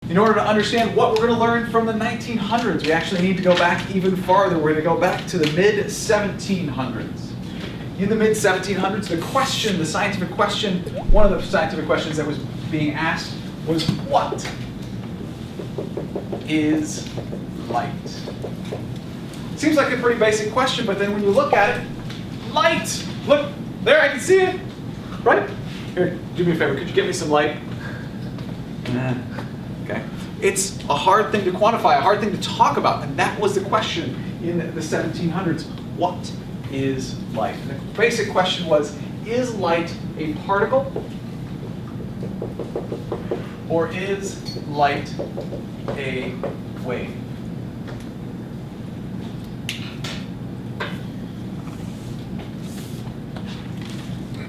In order to understand what we're going to learn from the 1900s, we actually need to go back even farther. We're going to go back to the mid-1700s. In the mid-1700s, the scientific question, one of the scientific questions that was being asked was, what is light? Seems like a pretty basic question, but then when you look at it, light! Look, there, I can see it, right? Here, do me a favor, could you get me some light? Okay. It's a hard thing to quantify, a hard thing to talk about, and that was the question in the 1700s. What is light? The basic question was, is light a particle? Or is light a wave?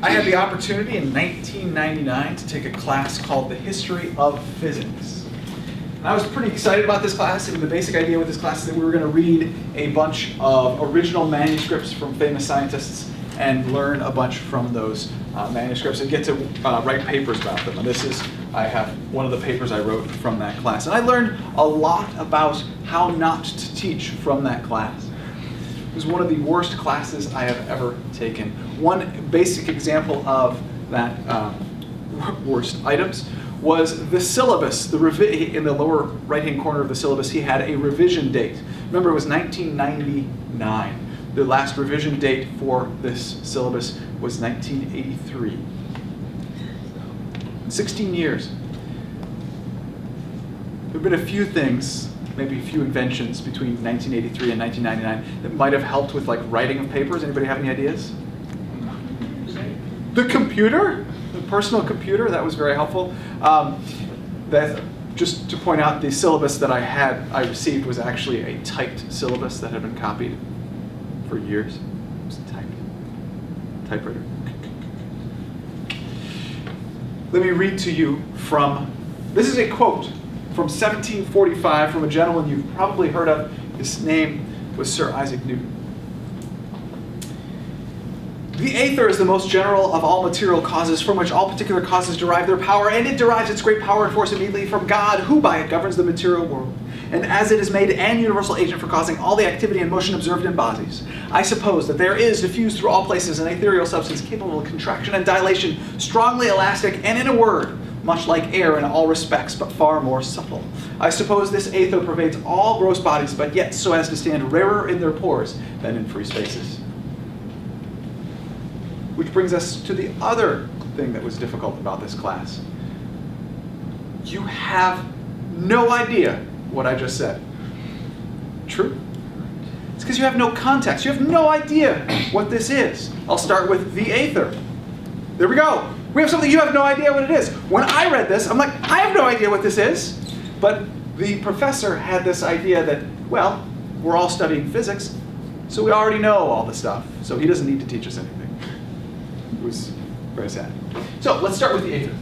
I had the opportunity in 1999 to take a class called The History of Physics. And I was pretty excited about this class. The basic idea with this class is that we were going to read a bunch of original manuscripts from famous scientists and learn a bunch from those manuscripts and get to write papers about them. And I have one of the papers I wrote from that class. And I learned a lot about how not to teach from that class. It was one of the worst classes I have ever taken. One basic example of that worst items was the syllabus. In the lower right-hand corner of the syllabus, he had a revision date. Remember, it was 1999. The last revision date for this syllabus was 1983. 16 years. There have been a few things, maybe a few inventions between 1983 and 1999 that might have helped with like writing of papers. Anybody have any ideas? The computer, the personal computer, that was very helpful. Just to point out, the syllabus that I received was actually a typed syllabus that had been copied for years. It was typewriter. Let me read to you this is a quote from 1745 from a gentleman you've probably heard of. His name was Sir Isaac Newton. The aether is the most general of all material causes, from which all particular causes derive their power, and it derives its great power and force immediately from God, who by it governs the material world. And as it is made an universal agent for causing all the activity and motion observed in bodies, I suppose that there is diffused through all places an ethereal substance capable of contraction and dilation, strongly elastic, and in a word, much like air in all respects, but far more subtle. I suppose this aether pervades all gross bodies, but yet so as to stand rarer in their pores than in free spaces. Which brings us to the other thing that was difficult about this class. You have no idea what I just said. True? It's because you have no context. You have no idea what this is. I'll start with the aether. There we go. We have something you have no idea what it is. When I read this, I'm like, I have no idea what this is. But the professor had this idea that, well, we're all studying physics, so we already know all the stuff, so he doesn't need to teach us anything. It was very sad. So let's start with the aether.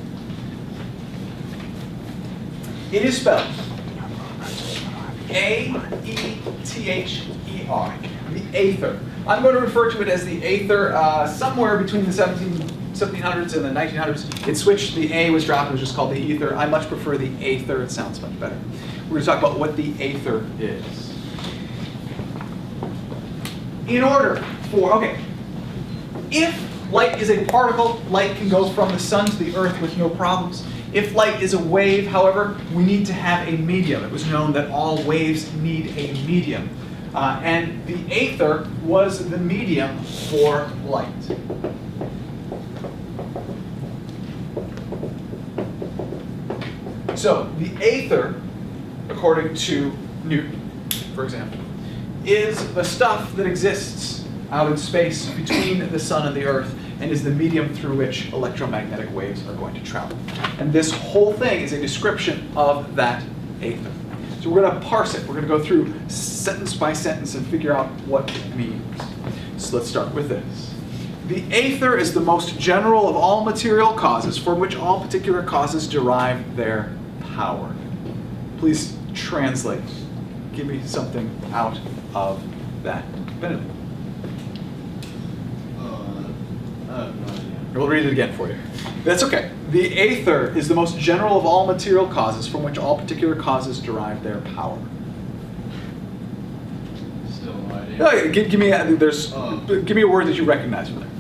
It is spelled A-E-T-H-E-R, the aether. I'm going to refer to it as the aether somewhere between the 1700s and the 1900s. It switched, the A was dropped, it was just called the ether. I much prefer the aether, it sounds much better. We're going to talk about what the aether is. If light is a particle, light can go from the sun to the earth with no problems. If light is a wave, however, we need to have a medium. It was known that all waves need a medium. And the aether was the medium for light. So the aether, according to Newton, for example, is the stuff that exists out in space between the sun and the earth, and is the medium through which electromagnetic waves are going to travel. And this whole thing is a description of that aether. So we're going to parse it. We're going to go through sentence by sentence and figure out what it means. So let's start with this. The aether is the most general of all material causes, from which all particular causes derive their power. Please translate. Give me something out of that. Benedict. I have no idea. We'll read it again for you. That's okay. The aether is the most general of all material causes from which all particular causes derive their power. Still no idea. Oh, give me give me a word that you recognize from there.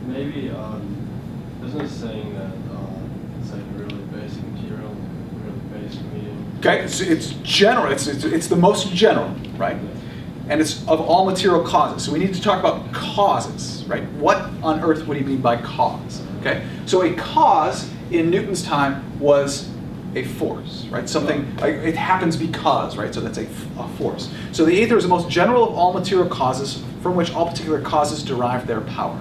Maybe isn't it saying that it's like a really basic material, really basic medium? Okay, it's general. It's the most general, right? And it's of all material causes. So we need to talk about causes, right? What on earth would he mean by cause? Okay, so a cause in Newton's time was a force, right? Something like it happens because, right? So that's a force. So the aether is the most general of all material causes from which all particular causes derive their power.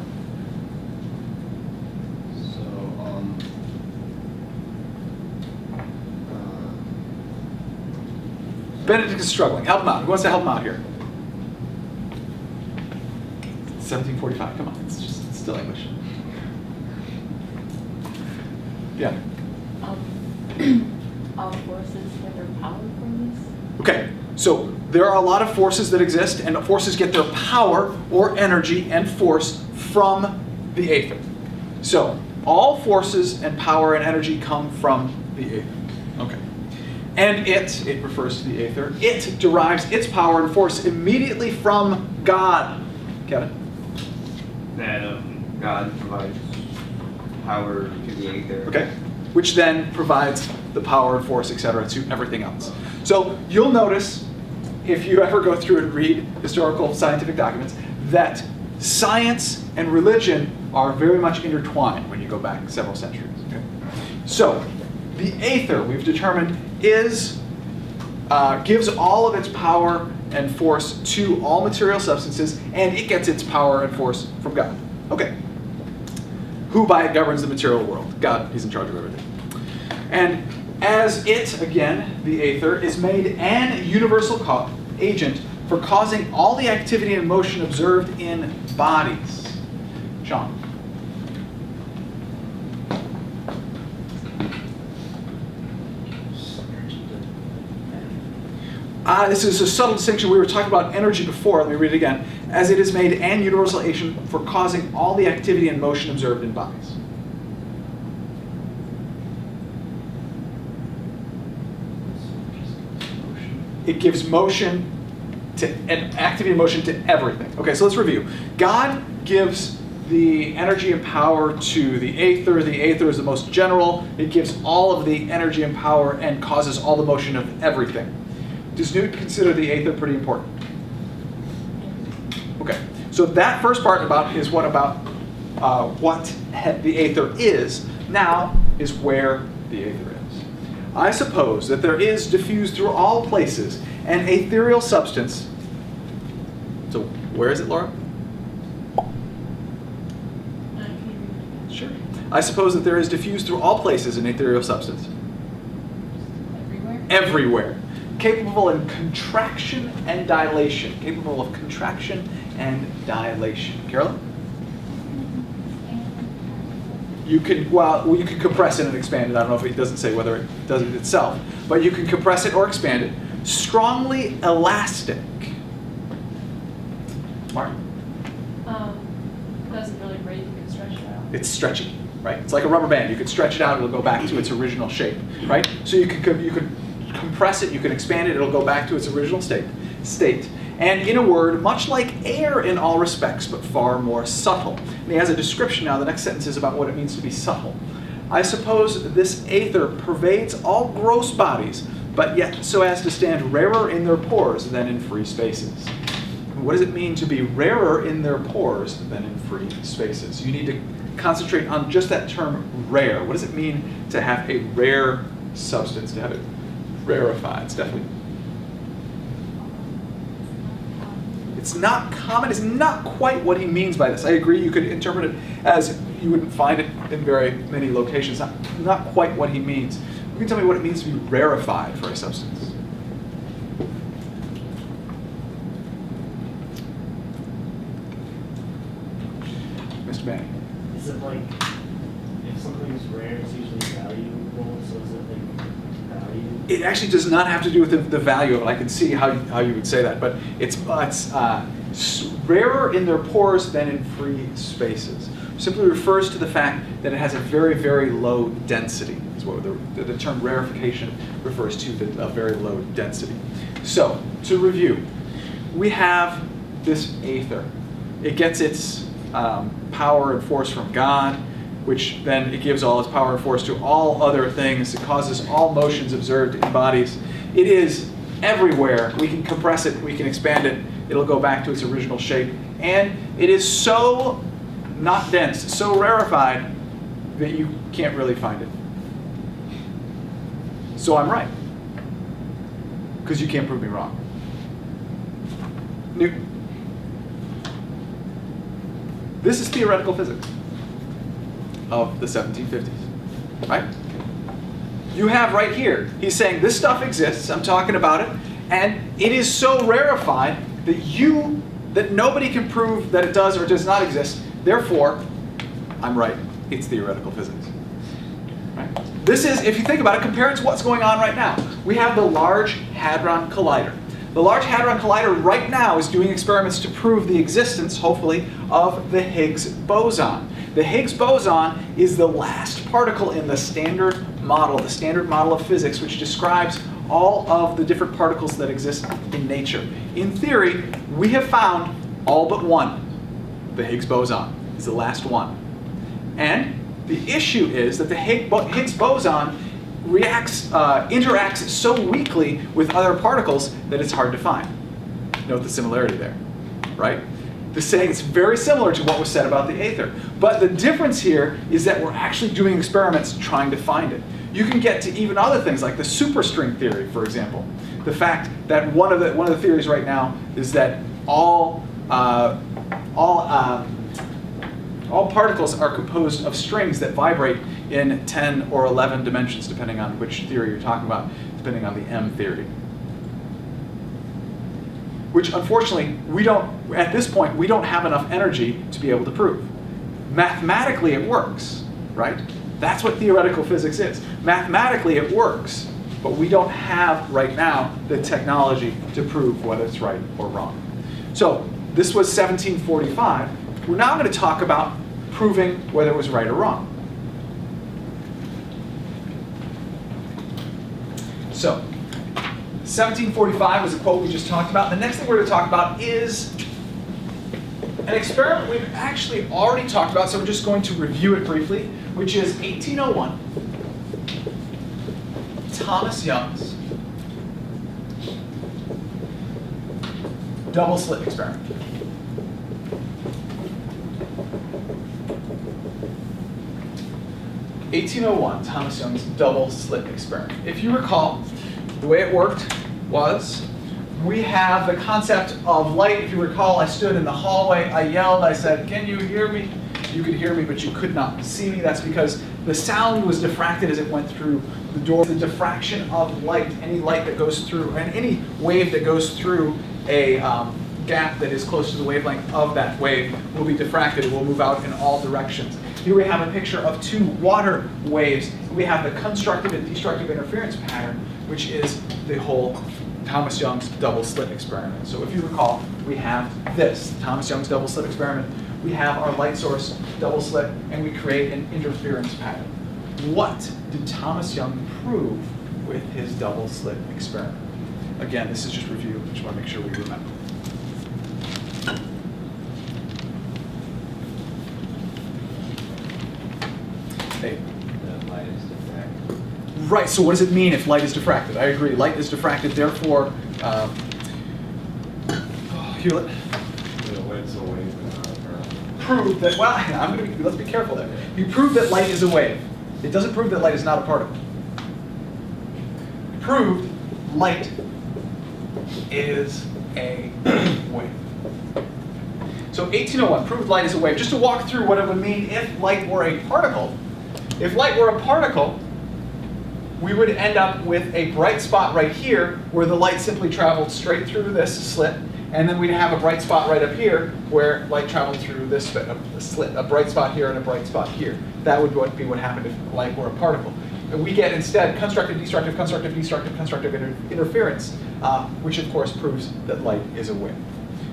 Benedict is struggling. Help him out. Who wants to help him out here? 1745. Come on. It's still English. Yeah. All forces get their power from this? Okay. So there are a lot of forces that exist, and forces get their power or energy and force from the aether. So all forces and power and energy come from the aether. Okay. And it refers to the aether, it derives its power and force immediately from God. Kevin? That God provides power to the aether. Okay. Which then provides the power and force, etc., to everything else. So you'll notice, if you ever go through and read historical scientific documents, that science and religion are very much intertwined when you go back several centuries. Okay? So the aether, we've determined, gives all of its power and force to all material substances, and it gets its power and force from God. Okay. Who by it governs the material world? God, he's in charge of everything. And as it, again, the aether, is made an universal agent for causing all the activity and motion observed in bodies. Sean? This is a subtle distinction. We were talking about energy before. Let me read it again. As it is made an universal agent for causing all the activity and motion observed in bodies. It gives motion to and activity and motion to everything. Okay, so let's review. God gives the energy and power to the aether. The aether is the most general. It gives all of the energy and power and causes all the motion of everything. Does Newton consider the aether pretty important? Okay, so that first part is what the aether is. Now is where the aether is. I suppose that there is diffused through all places an ethereal substance. So where is it, Laura? Sure. I suppose that there is diffused through all places an ethereal substance. Everywhere? Everywhere. Capable in contraction and dilation. Capable of contraction and dilation. Carolyn? You can compress it and expand it. I don't know if it doesn't say whether it does it itself, but you can compress it or expand it. Strongly elastic. Martin? Doesn't really break, you can stretch it out. It's stretchy, right? It's like a rubber band. You can stretch it out, it'll go back to its original shape, right? So you can compress it, you can expand it, it'll go back to its original state. And in a word, much like air in all respects, but far more subtle. And he has a description now. The next sentence is about what it means to be subtle. I suppose this aether pervades all gross bodies, but yet so as to stand rarer in their pores than in free spaces. What does it mean to be rarer in their pores than in free spaces? You need to concentrate on just that term rare. What does it mean to have a rare substance, to have it rarefied? Stephanie? It's not common. It's not quite what he means by this. I agree. You could interpret it as you wouldn't find it in very many locations. Not quite what he means. You can tell me what it means to be rarefied for a substance. Mr. Manning. Is it like, if something's rare, it's usually valuable, so is it like value? It actually does not have to do with the value of it. I can see how you would say that, but it's rarer in their pores than in free spaces. Simply refers to the fact that it has a very, very low density. Is what the term rarefication refers to, a very low density. So, to review, we have this Aether. It gets its power and force from God, which then it gives all its power and force to all other things. It causes all motions observed in bodies. It is everywhere. We can compress it, we can expand it, it'll go back to its original shape. And it is so not dense, so rarefied that you can't really find it. So I'm right, because you can't prove me wrong. Newton. This is theoretical physics of the 1750s, right? You have right here, he's saying this stuff exists, I'm talking about it, and it is so rarefied that nobody can prove that it does or does not exist. Therefore, I'm right, it's theoretical physics. Right? This is, if you think about it, compare it to what's going on right now. We have the Large Hadron Collider. The Large Hadron Collider right now is doing experiments to prove the existence, hopefully, of the Higgs boson. The Higgs boson is the last particle in the standard model of physics, which describes all of the different particles that exist in nature. In theory, we have found all but one. The Higgs boson is the last one. And the issue is that the Higgs boson interacts so weakly with other particles that it's hard to find. Note the similarity there, right? It's very similar to what was said about the Aether. But the difference here is that we're actually doing experiments trying to find it. You can get to even other things like the superstring theory, for example. The fact that one of the theories right now is that all particles are composed of strings that vibrate in 10 or 11 dimensions, depending on which theory you're talking about, depending on the M theory. Which, unfortunately, at this point, we don't have enough energy to be able to prove. Mathematically, it works, right? That's what theoretical physics is. Mathematically, it works, but we don't have, right now, the technology to prove whether it's right or wrong. So, this was 1745. We're now going to talk about proving whether it was right or wrong. So, 1745 was a quote we just talked about. The next thing we're going to talk about is an experiment we've actually already talked about, so we're just going to review it briefly, which is 1801. Thomas Young's double-slit experiment. Thomas Young's double-slit experiment. If you recall, the way it worked was we have the concept of light. If you recall, I stood in the hallway, I yelled, I said, "Can you hear me?" You could hear me, but you could not see me. That's because the sound was diffracted as it went through the door. The diffraction of light, any light that goes through, and any wave that goes through a gap that is close to the wavelength of that wave will be diffracted. It will move out in all directions. Here we have a picture of two water waves. We have the constructive and destructive interference pattern, which is the whole Thomas Young's double-slit experiment. So if you recall, we have this, Thomas Young's double-slit experiment. We have our light source double-slit, and we create an interference pattern. What did Thomas Young prove with his double-slit experiment? Again, this is just review. Just want to make sure we remember. Hey. The light is diffracted. Right, so what does it mean if light is diffracted? I agree, light is diffracted, therefore, Hewlett It's a wave and not a particle. proved that, well, let's be careful there. You proved that light is a wave. It doesn't prove that light is not a particle. It proved light is a wave. So 1801 proved light is a wave. Just to walk through what it would mean if light were a particle. If light were a particle, we would end up with a bright spot right here where the light simply traveled straight through this slit, and then we'd have a bright spot right up here where light traveled through this slit, a bright spot here and a bright spot here. That would be what happened if light were a particle. we get instead constructive, destructive, constructive, destructive, constructive interference, which of course proves that light is a wave.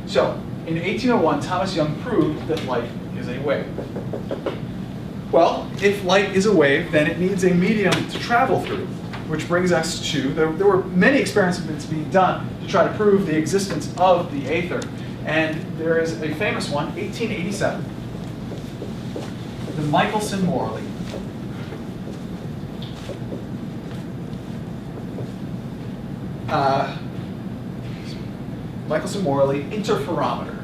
So in 1801, Thomas Young proved that light is a wave. Well, if light is a wave, then it needs a medium to travel through, which brings us to, there were many experiments being done to try to prove the existence of the aether. And there is a famous one, 1887, the Michelson-Morley. Michelson-Morley interferometer.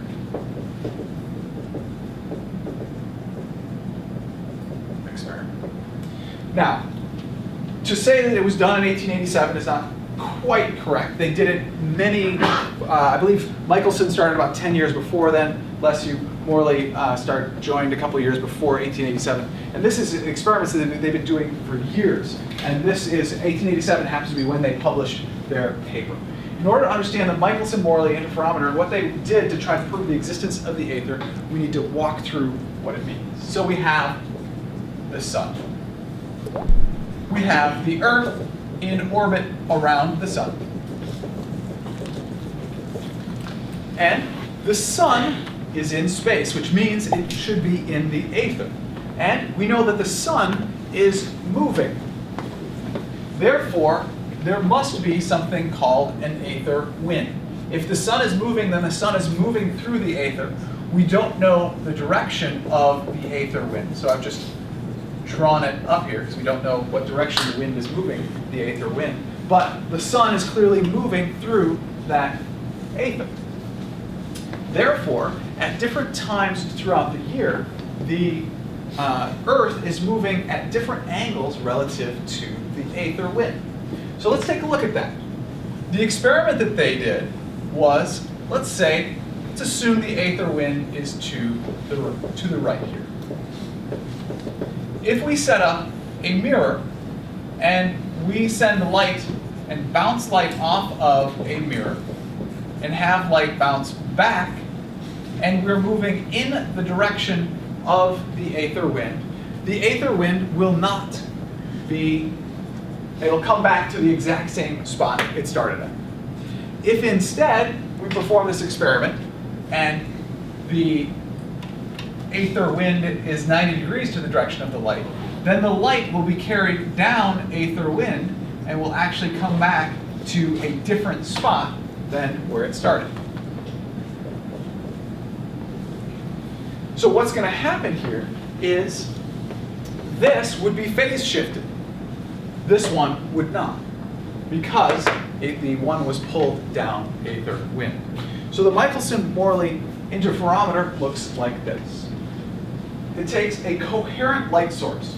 Experiment. Now, to say that it was done in 1887 is not quite correct. They did it I believe Michelson started about 10 years before then. Morley joined a couple of years before 1887. And this is experiments that they've been doing for years. And this is 1887 happens to be when they published their paper. In order to understand the Michelson-Morley interferometer and what they did to try to prove the existence of the aether, we need to walk through what it means. So we have the sun. We have the Earth in orbit around the sun. And the sun is in space, which means it should be in the aether. And we know that the sun is moving. Therefore, there must be something called an aether wind. If the sun is moving, then the sun is moving through the aether. We don't know the direction of the aether wind. So I've just drawn it up here because we don't know what direction the wind is moving, the aether wind. But the sun is clearly moving through that aether. Therefore, at different times throughout the year, the Earth is moving at different angles relative to the aether wind. So let's take a look at that. The experiment that they did was, let's assume the aether wind is to the right here. If we set up a mirror and we send light and bounce light off of a mirror and have light bounce back, and we're moving in the direction of the aether wind will not be, it'll come back to the exact same spot it started at. If instead we perform this experiment and the aether wind is 90 degrees to the direction of the light, then the light will be carried down aether wind and will actually come back to a different spot than where it started. So what's going to happen here is this would be phase shifted. This one would not, because the one was pulled down aether wind. So the Michelson-Morley interferometer looks like this. It takes a coherent light source.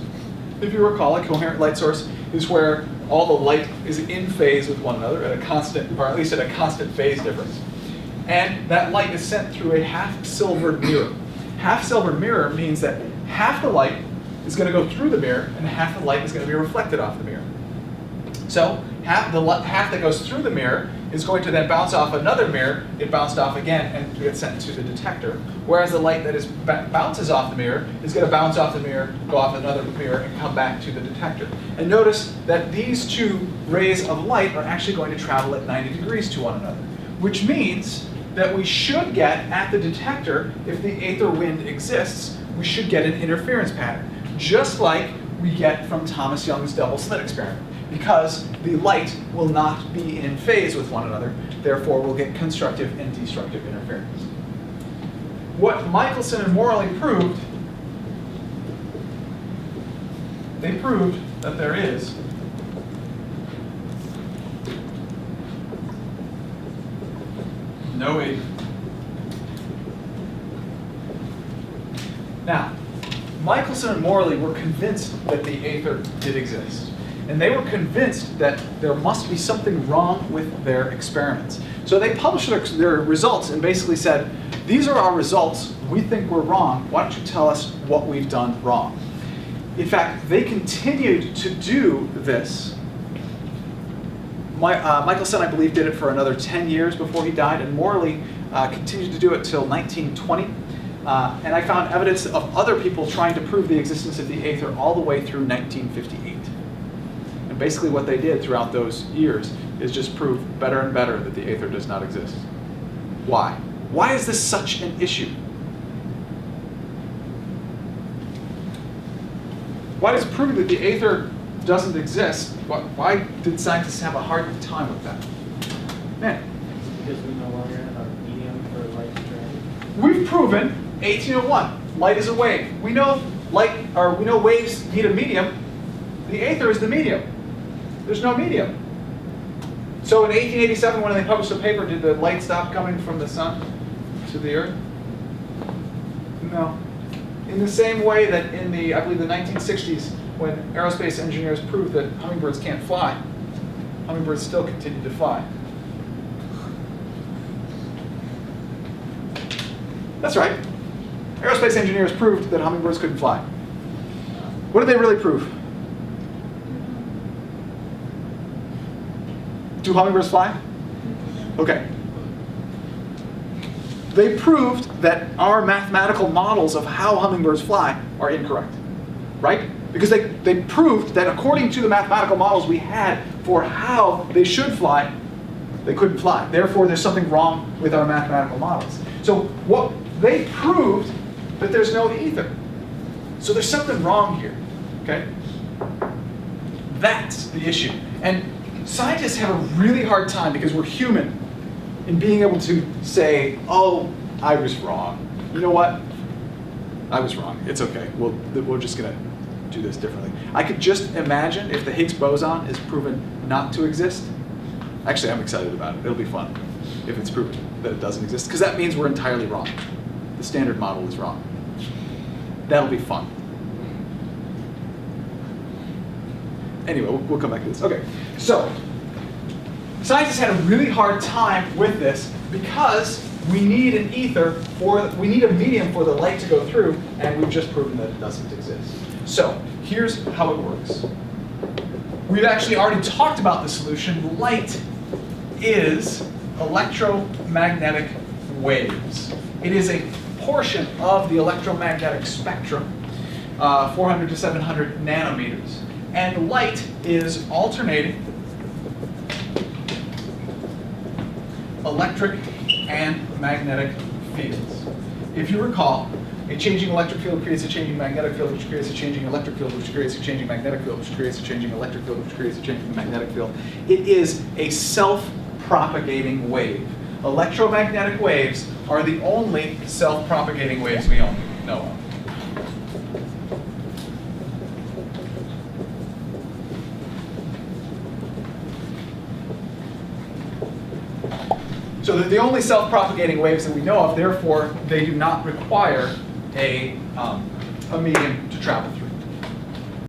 If you recall, a coherent light source is where all the light is in phase with one another at a constant, or at least at a constant phase difference. And that light is sent through a half-silvered mirror. Half-silvered mirror means that half the light is going to go through the mirror and half the light is going to be reflected off the mirror. So half that goes through the mirror is going to then bounce off another mirror, get bounced off again, and get sent to the detector. Whereas the light that bounces off the mirror is going to bounce off the mirror, go off another mirror, and come back to the detector. And notice that these two rays of light are actually going to travel at 90 degrees to one another, which means that we should get at the detector, if the aether wind exists, we should get an interference pattern, just like we get from Thomas Young's double-slit experiment, because the light will not be in phase with one another, therefore we'll get constructive and destructive interference. What Michelson and Morley proved, they proved that there is no aether. Now, Michelson and Morley were convinced that the aether did exist. And they were convinced that there must be something wrong with their experiments. So they published their results and basically said, these are our results, we think we're wrong, why don't you tell us what we've done wrong? In fact, they continued to do this. Michelson, I believe, did it for another 10 years before he died, and Morley continued to do it till 1920. And I found evidence of other people trying to prove the existence of the aether all the way through 1958. And basically what they did throughout those years is just prove better and better that the Aether does not exist. Why? Why is this such an issue? Why does proving that the Aether doesn't exist, why did scientists have a hard time with that? Man, Because we no longer have a medium for light to travel. we've proven 1801, light is a wave. We know waves need a medium. The Aether is the medium. There's no medium. So in 1887, when they published a paper, did the light stop coming from the sun to the Earth? No. In the same way that in I believe the 1960s, when aerospace engineers proved that hummingbirds can't fly, hummingbirds still continue to fly. That's right. Aerospace engineers proved that hummingbirds couldn't fly. What did they really prove? Do hummingbirds fly? Okay. They proved that our mathematical models of how hummingbirds fly are incorrect, right? Because they proved that according to the mathematical models we had for how they should fly, they couldn't fly. Therefore, there's something wrong with our mathematical models. So what they proved that there's no ether. So there's something wrong here, okay? That's the issue. And scientists have a really hard time, because we're human, in being able to say, oh, I was wrong. You know what? I was wrong. It's okay. We're just going to do this differently. I could just imagine if the Higgs boson is proven not to exist. Actually, I'm excited about it. It'll be fun if it's proven that it doesn't exist, because that means we're entirely wrong. The standard model is wrong. That'll be fun. Anyway, we'll come back to this. Okay, so scientists had a really hard time with this because we need an ether, we need a medium for the light to go through, and we've just proven that it doesn't exist. So here's how it works. We've actually already talked about the solution. Light is electromagnetic waves. It is a portion of the electromagnetic spectrum, 400 to 700 nanometers. And light is alternating electric and magnetic fields. If you recall, a changing electric field creates a changing magnetic field, which creates a changing electric field, which creates a changing magnetic field, which creates a changing electric field, which creates a changing magnetic field. It is a self-propagating wave. Electromagnetic waves are the only self-propagating waves we know of. So they're the only self-propagating waves that we know of, therefore they do not require a medium to travel through.